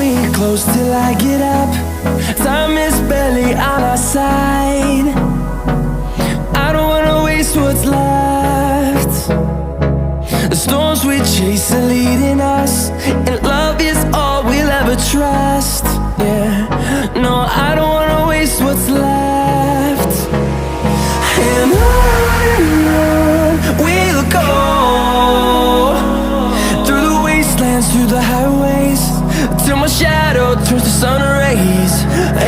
me close till I get up. Time is barely on our side. I don't wanna waste what's left. The storms we chase are leading us, and love is all we'll ever trust. Yeah, no, I don't wanna waste what's left. And on we'll go, through the wastelands, through the highways, till my shadow turns to sun rays.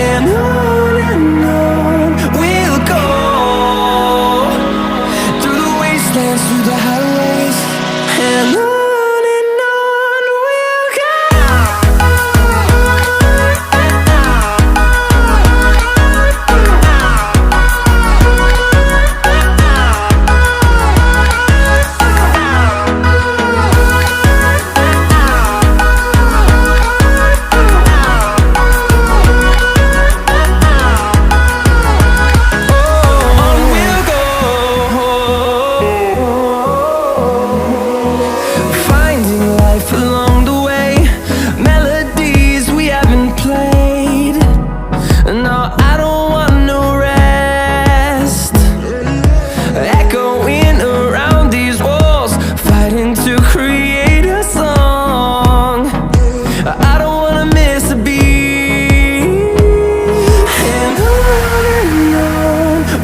And on we'll go, through the wastelands, through the highways, and on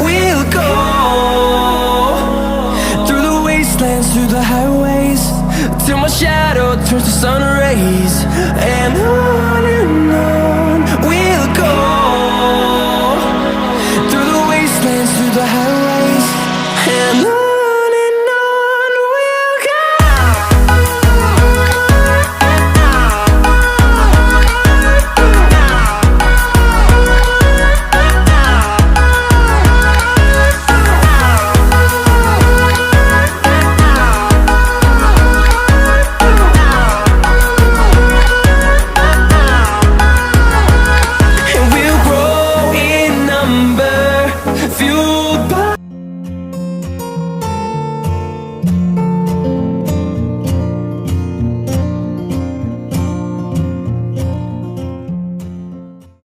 we'll go. Through the highways, till my shadow turns to sun